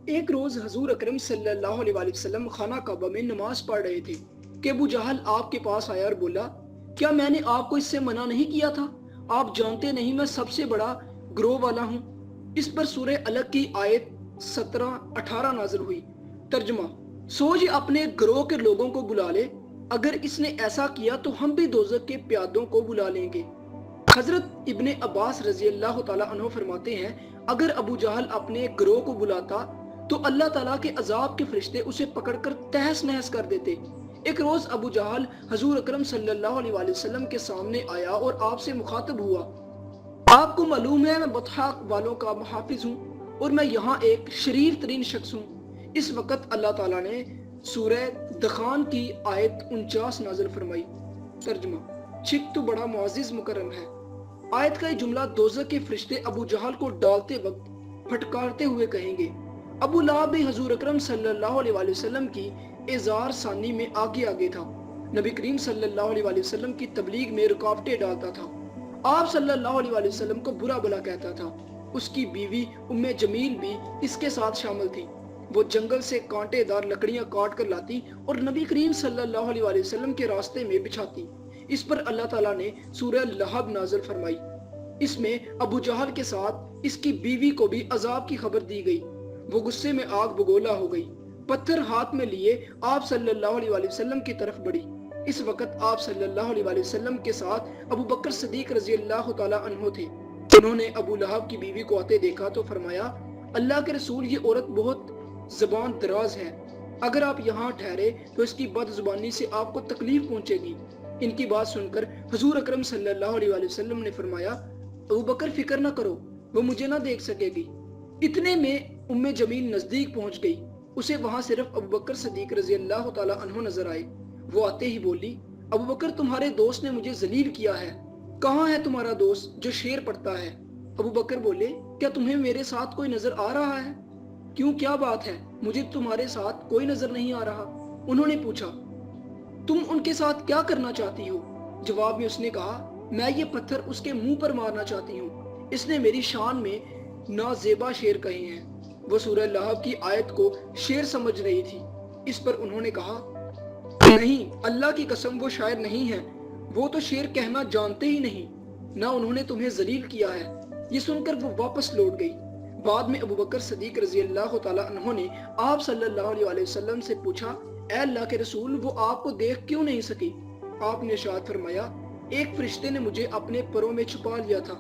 ایک روز حضور اکرم صلی اللہ علیہ وسلم خانہ کعبہ میں نماز پڑھ رہے تھے کہ ابو جہل آپ کے پاس آیا اور بولا، کیا میں نے آپ کو اس سے منع نہیں کیا تھا؟ آپ جانتے نہیں میں سب سے بڑا گروہ والا ہوں۔ اس پر سورہ الگ کی آیت 17-18 نازل ہوئی۔ ترجمہ: سو یہ اپنے گروہ کے لوگوں کو بلا لے، اگر اس نے ایسا کیا تو ہم بھی دوزخ کے پیادوں کو بلا لیں گے۔ حضرت ابن عباس رضی اللہ تعالیٰ عنہ فرماتے ہیں، اگر ابو جہل اپنے گروہ کو بلاتا تو اللہ تعالیٰ کے عذاب کے فرشتے اسے پکڑ کر تہس نہس کر دیتے۔ ایک روز ابو جہل حضور اکرم صلی اللہ علیہ وسلم کے سامنے آیا اور آپ سے مخاطب ہوا، آپ کو معلوم ہے میں بطحاء والوں کا محافظ ہوں اور میں یہاں ایک شریف ترین شخص ہوں۔ اس وقت اللہ تعالیٰ نے سورہ دخان کی آیت 49 نازل فرمائی۔ ترجمہ: شک تو بڑا معزز مکرم ہے۔ آیت کا یہ جملہ دوزخ کے فرشتے ابو جہل کو ڈالتے وقت پھٹکارتے ہوئے کہیں گے۔ ابو لہب بھی حضور اکرم صلی اللہ علیہ وسلم کی اظہار ثانی میں آگے تھا۔ نبی کریم صلی اللہ علیہ وسلم کی تبلیغ میں رکاوٹیں ڈالتا تھا۔ آپ صلی اللہ علیہ وسلم کو برا بھلا کہتا تھا۔ اس کی بیوی ام جمیل بھی اس کے ساتھ شامل تھی۔ وہ جنگل سے کانٹے دار لکڑیاں کاٹ کر لاتی اور نبی کریم صلی اللہ علیہ وسلم کے راستے میں بچھاتی۔ اس پر اللہ تعالیٰ نے سورہ لہب نازل فرمائی۔ اس میں ابو جہل کے ساتھ اس کی بیوی کو بھی عذاب کی خبر دی گئی۔ وہ غصے میں آگ بگولا ہو گئی، پتھر ہاتھ میں لیے آپ صلی اللہ علیہ وسلم کی طرف بڑھی۔ اس وقت آپ صلی اللہ علیہ وسلم کے ساتھ ابو بکر صدیق رضی اللہ تعالیٰ عنہ تھے۔ انہوں نے ابو لہب کی بیوی کو آتے دیکھا تو فرمایا، اللہ کے رسول، یہ عورت بہت زبان دراز ہے، اگر آپ یہاں ٹھہرے تو اس کی بد زبانی سے آپ کو تکلیف پہنچے گی۔ ان کی بات سن کر حضور اکرم صلی اللہ علیہ وسلم نے فرمایا، ابو بکر فکر نہ کرو، وہ مجھے نہ دیکھ سکے گی۔ اتنے میں ام جمیل نزدیک پہنچ گئی۔ اسے وہاں صرف ابو بکر صدیق رضی اللہ تعالیٰ عنہ نظر آئے۔ وہ آتے ہی بولی، ابو بکر تمہارے دوست نے مجھے ذلیل کیا ہے، کہاں ہے تمہارا دوست جو شعر پڑھتا ہے؟ ابو بکر بولے، کیا تمہیں میرے ساتھ کوئی نظر آ رہا ہے؟ کیوں، کیا بات ہے؟ مجھے تمہارے ساتھ کوئی نظر نہیں آ رہا۔ انہوں نے پوچھا، تم ان کے ساتھ کیا کرنا چاہتی ہو؟ جواب میں اس نے کہا، میں یہ پتھر اس کے منہ پر مارنا چاہتی ہوں، اس نے میری شان میں نازیبا شعر کہے ہیں۔ وہ سورہ لہب کی آیت کو شعر سمجھ رہی تھی۔ اس پر انہوں نے کہا، نہیں، اللہ کی قسم وہ شاعر نہیں ہے، وہ تو شعر کہنا جانتے ہی نہیں، نہ انہوں نے تمہیں ذلیل کیا ہے۔ یہ سن کر وہ واپس لوٹ گئی۔ بعد میں ابو بکر صدیق رضی اللہ تعالیٰ عنہ نے آپ صلی اللہ علیہ وسلم سے پوچھا، اے اللہ کے رسول، وہ آپ کو دیکھ کیوں نہیں سکی؟ آپ نے ارشاد فرمایا، ایک فرشتے نے مجھے اپنے پروں میں چھپا لیا تھا۔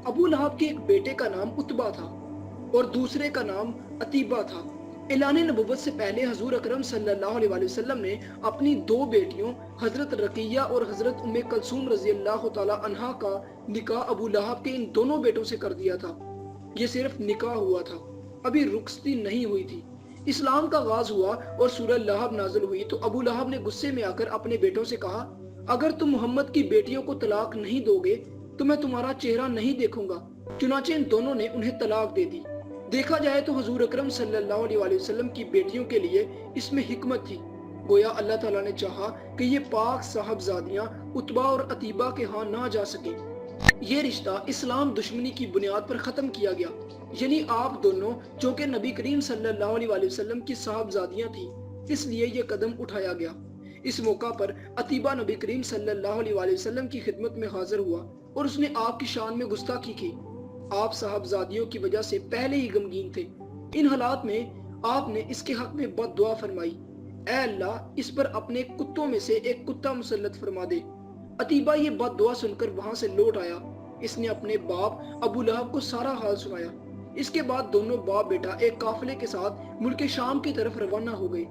ابو لہب کے ایک بیٹے کا نام عتبہ تھا اور دوسرے کا نام عتیبہ تھا۔ اعلان نبوت سے پہلے حضور اکرم صلی اللہ علیہ وسلم نے اپنی دو بیٹیوں حضرت رقیہ اور حضرت ام کلثوم رضی اللہ تعالیٰ عنہا کا نکاح ابو لہب کے ان دونوں بیٹوں سے کر دیا تھا۔ یہ صرف نکاح ہوا تھا، ابھی رخصتی نہیں ہوئی تھی۔ اسلام کا آغاز ہوا اور سورہ لہب نازل ہوئی تو ابو لہب نے غصے میں آ کر اپنے بیٹوں سے کہا، اگر تم محمد کی بیٹیوں کو طلاق نہیں دو گے تو میں تمہارا چہرہ نہیں دیکھوں گا۔ چنانچہ ان دونوں نے انہیں طلاق دے دی۔ دیکھا جائے تو حضور اکرم صلی اللہ علیہ وسلم کی بیٹیوں کے لیے اس میں حکمت تھی۔ گویا اللہ تعالیٰ نے چاہا کہ یہ پاک صاحبزادیاں عتبہ اور عتیبہ کے ہاں نہ جا سکیں۔ یہ رشتہ اسلام دشمنی کی بنیاد پر ختم کیا گیا، یعنی آپ دونوں چونکہ نبی کریم صلی اللہ علیہ وسلم کی صاحبزادیاں تھیں، اس لیے یہ قدم اٹھایا گیا۔ اس موقع پر عتیبہ نبی کریم صلی اللہ علیہ وسلم کی خدمت میں حاضر ہوا اور اس نے آپ کی شان میں گستاخی کی۔ آپ صاحبزادیوں کی وجہ سے پہلے ہی غمگین تھے۔ ان حالات میں آپ نے اس کے حق میں بد دعا فرمائی، اے اللہ، اس پر اپنے کتوں میں سے ایک کتا مسلط فرما دے۔ عتیبہ یہ بد دعا سن کر وہاں سے لوٹ آیا۔ اس نے اپنے باپ ابو لہب کو سارا حال سنایا۔ اس کے بعد دونوں باپ بیٹا ایک قافلے کے ساتھ ملک شام کی طرف روانہ ہو گئے۔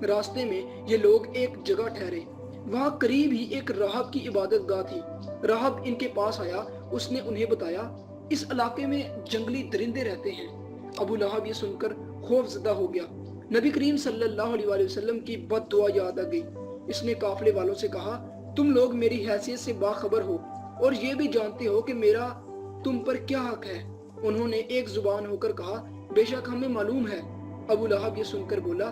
راستے میں یہ لوگ ایک جگہ ٹھہرے۔ وہاں قریب ہی ایک راہب کی عبادت گاہ تھی۔ راہب ان کے پاس آیا، اس نے انہیں بتایا، اس علاقے میں جنگلی درندے رہتے ہیں۔ ابو لہب یہ سن کر خوف زدہ ہو گیا۔ نبی کریم صلی اللہ علیہ وسلم کی بد دعا یاد آ گئی۔ اس نے قافلے والوں سے کہا، تم لوگ میری حیثیت سے باخبر ہو اور یہ بھی جانتے ہو کہ میرا تم پر کیا حق ہے۔ انہوں نے ایک زبان ہو کر کہا، بے شک ہمیں معلوم ہے۔ ابو لہب یہ سن کر بولا،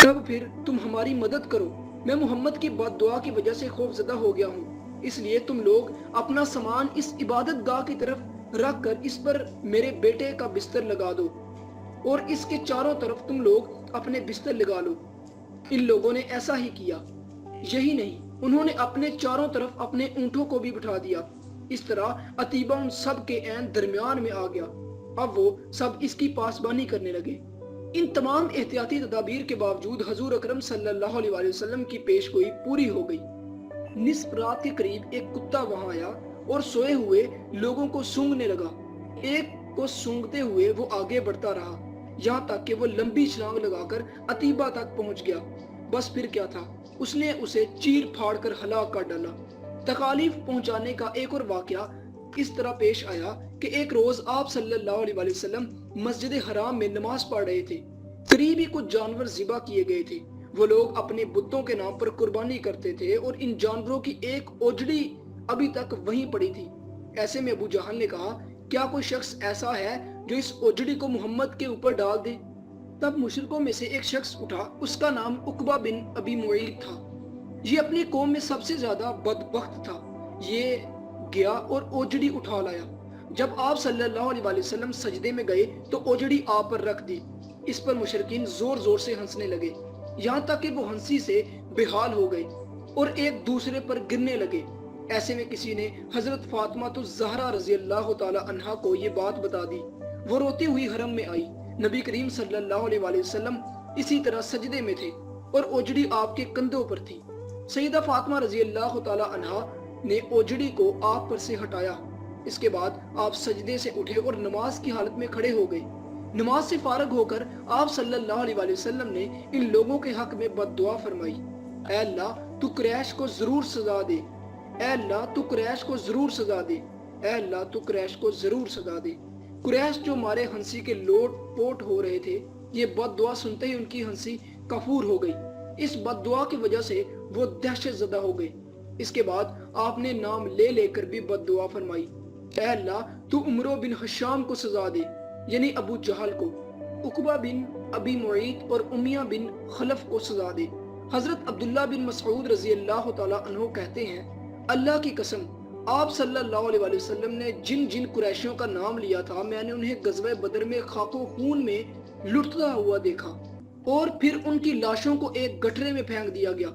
تب پھر تم ہماری مدد کرو، میں محمد کی بد دعا کی وجہ سے خوف زدہ ہو گیا ہوں، اس لیے تم لوگ اپنا سامان اس عبادت گاہ کی طرف رکھ کر اس پر میرے بیٹے کا بستر لگا دو۔ اور اس کے چاروں طرف تم لوگ اپنے بستر لگا لو۔ ان لوگوں نے ایسا ہی کیا۔ یہی نہیں، انہوں نے اپنے چاروں طرف اپنے اونٹوں کو بھی بٹھا دیا۔ اس طرح عتیبہ ان سب کے عین درمیان میں آ گیا۔ اب وہ سب اس کی پاسبانی کرنے لگے۔ ان تمام احتیاطی تدابیر کے باوجود حضور اکرم صلی اللہ علیہ وسلم کی پیش گوئی پوری ہو گئی۔ نصف رات کے قریب ایک کتا وہاں آیا اور سوئے ہوئے لوگوں کو سونگنے لگا۔ ایک کو سونگتے ہوئے وہ آگے بڑھتا رہا، یہاں تک کہ وہ لمبی چھلانگ لگا کر عتیبہ تک پہنچ گیا۔ بس پھر کیا تھا، اس نے اسے چیر پھاڑ کر ہلاک کر ڈالا۔ تکالیف پہنچانے کا ایک اور واقعہ اس طرح پیش آیا کہ ایک روز آپ صلی اللہ علیہ وسلم مسجد حرام میں نماز پڑھ رہے تھے۔ قریب ہی کچھ جانور ذبح کیے گئے تھے۔ وہ لوگ اپنے بتوں کے نام پر قربانی کرتے تھے اور ان جانوروں کی ایک اوجڑی ابھی تک وہیں پڑی تھی۔ ایسے میں ابو جہل نے کہا، کیا کوئی شخص ایسا ہے جو اس اوجڑی کو محمد کے اوپر ڈال دے؟ تب مشرکوں میں سے ایک شخص اٹھا، اس کا نام عقبہ بن ابی معیط تھا۔ یہ اپنی قوم میں سب سے زیادہ بدبخت تھا۔ یہ گیا اور اوجڑی اٹھا لایا۔ جب آپ صلی اللہ علیہ وسلم سجدے میں گئے تو اوجڑی آپ پر رکھ دی۔ اس پر مشرکین زور زور سے ہنسنے لگے، یہاں تک کہ وہ ہنسی سے بے حال ہو گئے اور ایک دوسرے پر گرنے لگے۔ ایسے میں کسی نے حضرت فاطمہ الزہرا رضی اللہ تعالی عنہا کو یہ بات بتا دی۔ وہ روتی ہوئی حرم میں آئی۔ نبی کریم صلی اللہ علیہ وسلم اسی طرح سجدے میں تھے اور اوجڑی آپ کے کندھوں پر تھی۔ سیدہ فاطمہ رضی اللہ تعالی عنہا نے اوجڑی کو آپ پر سے ہٹایا۔ اس کے بعد آپ سجدے سے اٹھے اور نماز کی حالت میں کھڑے ہو گئے۔ نماز سے فارغ ہو کر آپ صلی اللہ علیہ وسلم نے ان لوگوں کے حق میں بد دعا فرمائی۔ اے اللہ تو قریش کو ضرور سزا دے، اے اللہ تو قریش کو ضرور سزا دے، اے اللہ تو قریش کو ضرور سزا دے۔ قریش جو مارے ہنسی کے لوٹ پوٹ ہو رہے تھے، یہ بد دعا سنتے ہی ان کی ہنسی کفور ہو گئی۔ اس بد دعا کی وجہ سے وہ دہشت زدہ ہو گئے۔ اس کے بعد آپ نے نام لے لے کر بھی بد دعا فرمائی۔ اے اللہ تو عمرو بن حشام کو سزا دے، یعنی ابو جہل کو، عقبہ بن ابی معیط اور امیہ بن خلف کو سزا دے۔ حضرت عبداللہ بن مسعود رضی اللہ تعالی عنہ کہتے ہیں، اللہ کی قسم آپ صلی اللہ علیہ وسلم نے جن جن قریشیوں کا نام لیا تھا، میں نے انہیں غزوہ بدر میں خاک و خون میں لٹتا ہوا دیکھا اور پھر ان کی لاشوں کو ایک گٹرے میں پھینک دیا گیا۔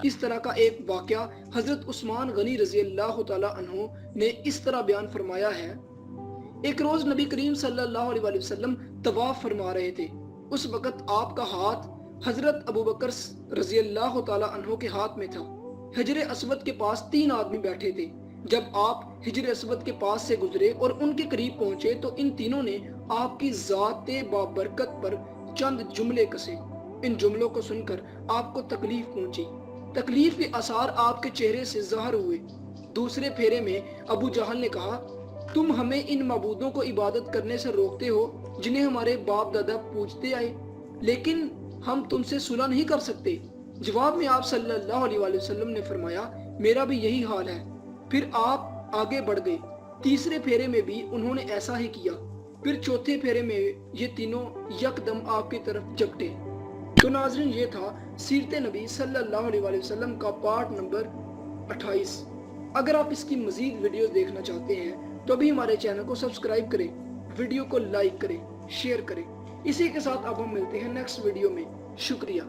اس طرح کا ایک واقعہ حضرت عثمان غنی رضی اللہ تعالی عنہ نے اس طرح بیان فرمایا ہے۔ ایک روز نبی کریم صلی اللہ علیہ وسلم طواف فرما رہے تھے۔ اس وقت آپ کا ہاتھ حضرت ابوبکر رضی اللہ تعالی عنہ کے ہاتھ میں تھا۔ حجر اسود کے پاس 3 آدمی بیٹھے تھے۔ جب آپ حجر اسود کے پاس سے گزرے اور ان کے قریب پہنچے تو ان تینوں نے آپ کی ذات بابرکت پر چند جملے کسے۔ ان جملوں کو سن کر آپ کو تکلیف پہنچی۔ تکلیف کے آثار آپ کے چہرے سے ظاہر ہوئے۔ دوسرے پھیرے میں ابو جہل نے کہا، تم ہمیں ان معبودوں کو عبادت کرنے سے روکتے ہو جنہیں ہمارے باپ دادا پوجتے آئے، لیکن ہم تم سے صلح نہیں کر سکتے۔ جواب میں آپ صلی اللہ علیہ وسلم نے فرمایا، میرا بھی یہی حال ہے۔ پھر آپ آگے بڑھ گئے۔ تیسرے پھیرے میں بھی انہوں نے ایسا ہی کیا۔ پھر چوتھے پھیرے میں یہ تینوں یکدم آپ کی طرف جھپٹے۔ تو ناظرین، یہ تھا سیرت نبی صلی اللہ علیہ وسلم کا پارٹ نمبر 28۔ اگر آپ اس کی مزید ویڈیوز دیکھنا چاہتے ہیں تو ابھی ہمارے چینل کو سبسکرائب کریں، ویڈیو کو لائک کریں، شیئر کریں۔ اسی کے ساتھ اب ہم ملتے ہیں نیکسٹ ویڈیو میں۔ شکریہ۔